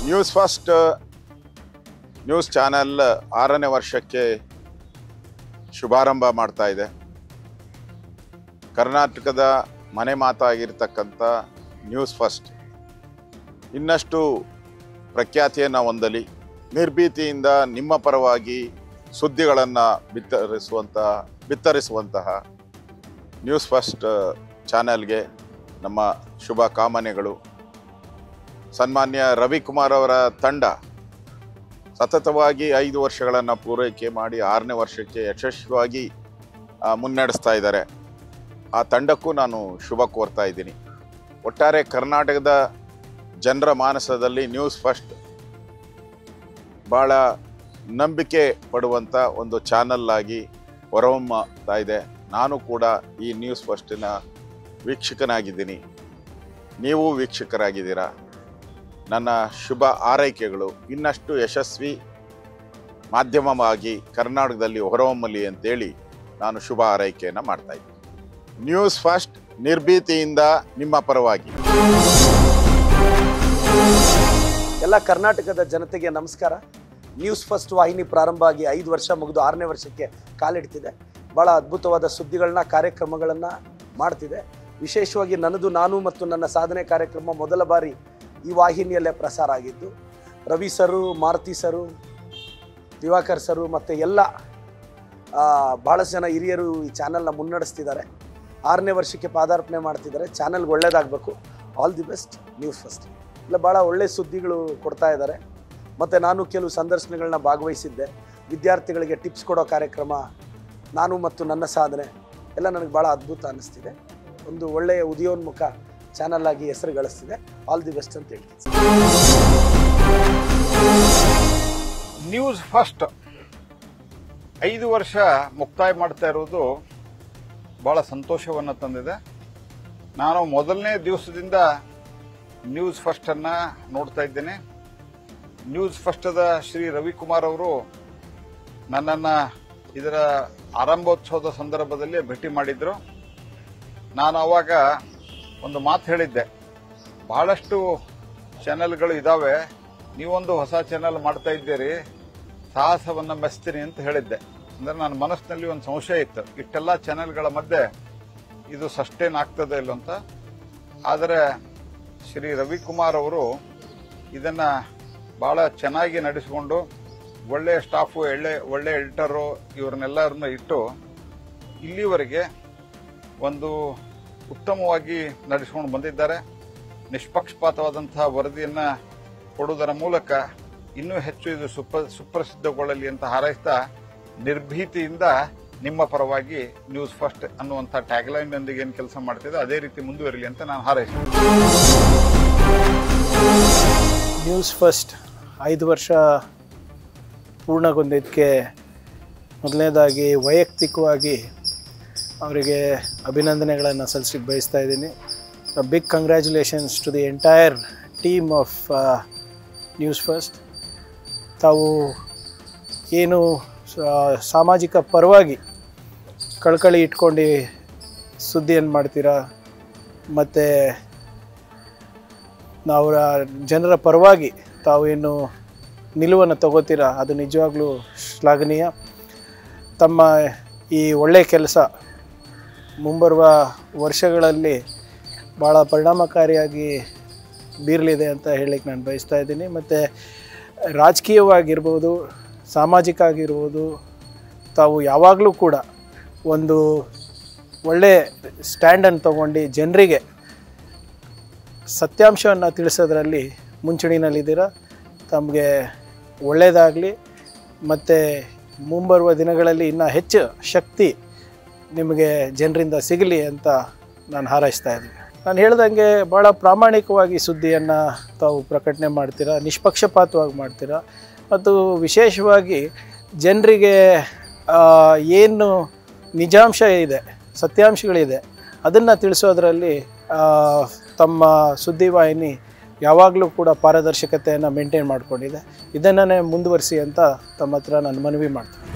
News first news channel 6ನೇ ವರ್ಷಕ್ಕೆ ಶುಭಾರಂಭ ಮಾಡ್ತಾ ಇದೆ. ಕರ್ನಾಟಕದ ಮನೆ ಮಾತಾಗಿರ್ತಕ್ಕಂಥ ನ್ಯೂಸ್ ಫಸ್ಟ್ ಇನ್ನಷ್ಟು ಪ್ರಖ್ಯಾತಿಯನ್ನು ಹೊಂದಲಿ, ನಿರ್ಭೀತಿಯಿಂದ ನಿಮ್ಮ ಪರವಾಗಿ ಸುದ್ದಿಗಳನ್ನು ಬಿತ್ತರಿಸುವಂತಹ ನ್ಯೂಸ್ ಫಸ್ಟ್ ಚಾನೆಲ್ಗೆ ನಮ್ಮ ಶುಭ ಕಾಮನೆಗಳು. ಸನ್ಮಾನ್ಯ ರವಿಕುಮಾರ್ ಅವರ ತಂಡ ಸತತವಾಗಿ 5 ವರ್ಷಗಳನ್ನು ಪೂರೈಕೆ ಮಾಡಿ 6ನೇ ವರ್ಷಕ್ಕೆ ಯಶಸ್ವಿಯಾಗಿ ಮುನ್ನಡೆಸ್ತಾ ಇದ್ದಾರೆ. ಆ ತಂಡಕ್ಕೂ ನಾನು ಶುಭ ಕೋರ್ತಾ ಇದ್ದೀನಿ. ಒಟ್ಟಾರೆ ಕರ್ನಾಟಕದ ಜನರ ಮಾನಸದಲ್ಲಿ ನ್ಯೂಸ್ ಫಸ್ಟ್ ಭಾಳ ನಂಬಿಕೆ ಪಡುವಂಥ ಒಂದು ಚಾನಲ್ ಆಗಿ ಹೊರಹೊಮ್ಮುತ್ತಾ ಇದೆ. ನಾನು ಕೂಡ ಈ ನ್ಯೂಸ್ ಫಸ್ಟಿನ ವೀಕ್ಷಕನಾಗಿದ್ದೀನಿ, ನೀವು ವೀಕ್ಷಕರಾಗಿದ್ದೀರಾ. ನನ್ನ ಶುಭ ಆರೈಕೆಗಳು ಇನ್ನಷ್ಟು ಯಶಸ್ವಿ ಮಾಧ್ಯಮವಾಗಿ ಕರ್ನಾಟಕದಲ್ಲಿ ಹೊರಹೊಮ್ಮಲಿ ಅಂತೇಳಿ ನಾನು ಶುಭ ಆರೈಕೆಯನ್ನು ಮಾಡ್ತಾ ಇದ್ದೀನಿ. ನ್ಯೂಸ್ ಫಸ್ಟ್ ನಿರ್ಭೀತಿಯಿಂದ ನಿಮ್ಮ ಪರವಾಗಿ. ಎಲ್ಲ ಕರ್ನಾಟಕದ ಜನತೆಗೆ ನಮಸ್ಕಾರ. ನ್ಯೂಸ್ ಫಸ್ಟ್ ವಾಹಿನಿ ಪ್ರಾರಂಭ ಆಗಿ 5 ವರ್ಷ ಮುಗಿದು 6ನೇ ವರ್ಷಕ್ಕೆ ಕಾಲಿಡ್ತಿದೆ. ಭಾಳ ಅದ್ಭುತವಾದ ಸುದ್ದಿಗಳನ್ನ ಕಾರ್ಯಕ್ರಮಗಳನ್ನು ಮಾಡ್ತಿದೆ. ವಿಶೇಷವಾಗಿ ನಾನು ಮತ್ತು ನನ್ನ ಸಾಧನೆ ಕಾರ್ಯಕ್ರಮ ಮೊದಲ ಬಾರಿ ಈ ವಾಹಿನಿಯಲ್ಲೇ ಪ್ರಸಾರ ಆಗಿದ್ದು. ರವಿ ಸರು, ಮಾರುತಿ ಸರು, ದಿವಾಕರ್ ಸರು ಮತ್ತು ಎಲ್ಲ ಭಾಳಷ್ಟು ಜನ ಹಿರಿಯರು ಈ ಚಾನಲ್ನ ಮುನ್ನಡೆಸ್ತಿದ್ದಾರೆ. 6ನೇ ವರ್ಷಕ್ಕೆ ಪಾದಾರ್ಪಣೆ ಮಾಡ್ತಿದ್ದಾರೆ. ಚಾನಲ್ಗೆ ಒಳ್ಳೇದಾಗಬೇಕು. All the best News First. ಇಲ್ಲ ಭಾಳ ಒಳ್ಳೆಯ ಸುದ್ದಿಗಳು ಕೊಡ್ತಾ ಇದ್ದಾರೆ. ಮತ್ತು ನಾನು ಕೆಲವು ಸಂದರ್ಶನಗಳನ್ನ ಭಾಗವಹಿಸಿದ್ದೆ. ವಿದ್ಯಾರ್ಥಿಗಳಿಗೆ ಟಿಪ್ಸ್ ಕೊಡೋ ಕಾರ್ಯಕ್ರಮ, ನಾನು ಮತ್ತು ನನ್ನ ಸಾಧನೆ ಎಲ್ಲ ನನಗೆ ಭಾಳ ಅದ್ಭುತ ಅನ್ನಿಸ್ತಿದೆ. ಒಂದು ಒಳ್ಳೆಯ ಉದಯೋನ್ಮುಖ ಚಾನಲ್ ಆಗಿ ಹೆಸರು ಗಳಿಸ್ತಿದೆ. ಆಲ್ ದಿ ಬೆಸ್ಟ್ ಅಂತ ಹೇಳ್ತೀನಿ. ನ್ಯೂಸ್ ಫಸ್ಟ್ 5 ವರ್ಷ ಮುಕ್ತಾಯ ಮಾಡ್ತಾ ಇರೋದು ಬಹಳ ಸಂತೋಷವನ್ನು ತಂದಿದೆ. ನಾನು ಮೊದಲನೇ ದಿವಸದಿಂದ ನ್ಯೂಸ್ ಫಸ್ಟ್ ಅನ್ನ ನೋಡ್ತಾ ಇದ್ದೇನೆ. ನ್ಯೂಸ್ ಫಸ್ಟದ ಶ್ರೀ ರವಿಕುಮಾರ್ ಅವರು ನನ್ನನ್ನು ಇದರ ಆರಂಭೋತ್ಸವದ ಸಂದರ್ಭದಲ್ಲಿ ಭೇಟಿ ಮಾಡಿದ್ರು. ನಾನು ಅವಾಗ ಒಂದು ಮಾತು ಹೇಳಿದ್ದೆ, ಬಹಳಷ್ಟು ಚಾನೆಲ್ಗಳು ಇದಾವೆ, ನೀವೊಂದು ಹೊಸ ಚಾನೆಲ್ ಮಾಡ್ತಾ ಇದ್ದೀರಿ, ಸಾಹಸವನ್ನು ಮೆಚ್ತೀನಿ ಅಂತ ಹೇಳಿದ್ದೆ. ಅಂದ್ರೆ ನನ್ನ ಮನಸ್ಸಿನಲ್ಲಿ ಒಂದು ಸಂಶಯ ಇತ್ತು, ಇಷ್ಟೆಲ್ಲ ಚಾನೆಲ್ಗಳ ಮಧ್ಯೆ ಇದು ಸಸ್ಟೈನ್ ಆಗ್ತದೆ ಇಲ್ಲ ಅಂತ. ಆದರೆ ಶ್ರೀ ರವಿಕುಮಾರ್ ಅವರು ಇದನ್ನ ಬಹಳ ಚೆನ್ನಾಗಿ ನಡೆಸಿಕೊಂಡು ಒಳ್ಳೆಯ ಸ್ಟಾಫು, ಒಳ್ಳೆ ಎಡಿಟರು ಇವರನ್ನೆಲ್ಲರನ್ನ ಇಟ್ಟು ಇಲ್ಲಿವರೆಗೆ ಒಂದು ಉತ್ತಮವಾಗಿ ನಡೆಸಿಕೊಂಡು ಬಂದಿದ್ದಾರೆ. ನಿಷ್ಪಕ್ಷಪಾತವಾದಂತಹ ವರದಿಯನ್ನು ಕೊಡುವುದರ ಮೂಲಕ ಇನ್ನೂ ಹೆಚ್ಚು ಇದು ಸುಪ್ರಸಿದ್ಧಗೊಳ್ಳಲಿ ಅಂತ ಹಾರೈಸ್ತಾ, ನಿರ್ಭೀತಿಯಿಂದ ನಿಮ್ಮ ಪರವಾಗಿ ನ್ಯೂಸ್ ಫಸ್ಟ್ ಅನ್ನುವಂಥ ಟ್ಯಾಗ್ಲೈನ್ ನೊಂದಿಗೆ ಏನು ಕೆಲಸ ಮಾಡ್ತಿದೆ ಅದೇ ರೀತಿ ಮುಂದುವರಿಲಿ ಅಂತ ನಾನು ಹಾರೈಸ್ತೀನಿ. ನ್ಯೂಸ್ ಫಸ್ಟ್ 5 ವರ್ಷ ಪೂರ್ಣಗೊಂಡಿದ್ದಕ್ಕೆ ಮೊದಲನೇದಾಗಿ ವೈಯಕ್ತಿಕವಾಗಿ ಅವರಿಗೆ ಅಭಿನಂದನೆಗಳನ್ನು ಸಲ್ಲಿಸಲಿಕ್ಕೆ ಬಯಸ್ತಾ ಇದ್ದೀನಿ. Big congratulations to the entire team of News First. ತಾವು ಏನು ಸಾಮಾಜಿಕ ಪರವಾಗಿ ಕಳಕಳಿ ಇಟ್ಕೊಂಡು ಸುದ್ದಿಯನ್ನು ಮಾಡ್ತೀರಾ ಮತ್ತು ನಾವು ಜನರ ಪರವಾಗಿ ತಾವೇನು ನಿಲುವನ್ನು ತಗೋತೀರಾ, ಅದು ನಿಜವಾಗ್ಲೂ ಶ್ಲಾಘನೀಯ. ತಮ್ಮ ಈ ಒಳ್ಳೆಯ ಕೆಲಸ ಮುಂಬರುವ ವರ್ಷಗಳಲ್ಲಿ ಭಾಳ ಪರಿಣಾಮಕಾರಿಯಾಗಿ ಬೀರಲಿದೆ ಅಂತ ಹೇಳಲಿಕ್ಕೆ ನಾನು ಬಯಸ್ತಾ ಇದ್ದೀನಿ. ಮತ್ತು ರಾಜಕೀಯವಾಗಿರ್ಬೋದು, ಸಾಮಾಜಿಕ ಆಗಿರ್ಬೋದು, ತಾವು ಯಾವಾಗಲೂ ಕೂಡ ಒಂದು ಒಳ್ಳೆಯ ಸ್ಟ್ಯಾಂಡನ್ನು ತಗೊಂಡು ಜನರಿಗೆ ಸತ್ಯಾಂಶವನ್ನು ತಿಳಿಸೋದ್ರಲ್ಲಿ ಮುಂಚೂಣಿನಲ್ಲಿದ್ದೀರಾ. ತಮಗೆ ಒಳ್ಳೆಯದಾಗಲಿ ಮತ್ತು ಮುಂಬರುವ ದಿನಗಳಲ್ಲಿ ಇನ್ನೂ ಹೆಚ್ಚು ಶಕ್ತಿ ನಿಮಗೆ ಜನರಿಂದ ಸಿಗಲಿ ಅಂತ ನಾನು ಹಾರೈಸ್ತಾ ಇದ್ದೀನಿ. ನಾನು ಹೇಳ್ದಂಗೆ ಭಾಳ ಪ್ರಾಮಾಣಿಕವಾಗಿ ಸುದ್ದಿಯನ್ನು ತಾವು ಪ್ರಕಟಣೆ ಮಾಡ್ತೀರಾ, ನಿಷ್ಪಕ್ಷಪಾತವಾಗಿ ಮಾಡ್ತೀರಾ ಮತ್ತು ವಿಶೇಷವಾಗಿ ಜನರಿಗೆ ಏನು ನಿಜಾಂಶ ಇದೆ, ಸತ್ಯಾಂಶಗಳಿದೆ ಅದನ್ನು ತಿಳಿಸೋದ್ರಲ್ಲಿ ತಮ್ಮ ಸುದ್ದಿವಾಹಿನಿ ಯಾವಾಗಲೂ ಕೂಡ ಪಾರದರ್ಶಕತೆಯನ್ನು ಮೇಂಟೈನ್ ಮಾಡಿಕೊಂಡಿದೆ. ಇದನ್ನೇ ಮುಂದುವರಿಸಿ ಅಂತ ತಮ್ಮ ಹತ್ರ ನಾನು ಮನವಿ ಮಾಡ್ತೀನಿ.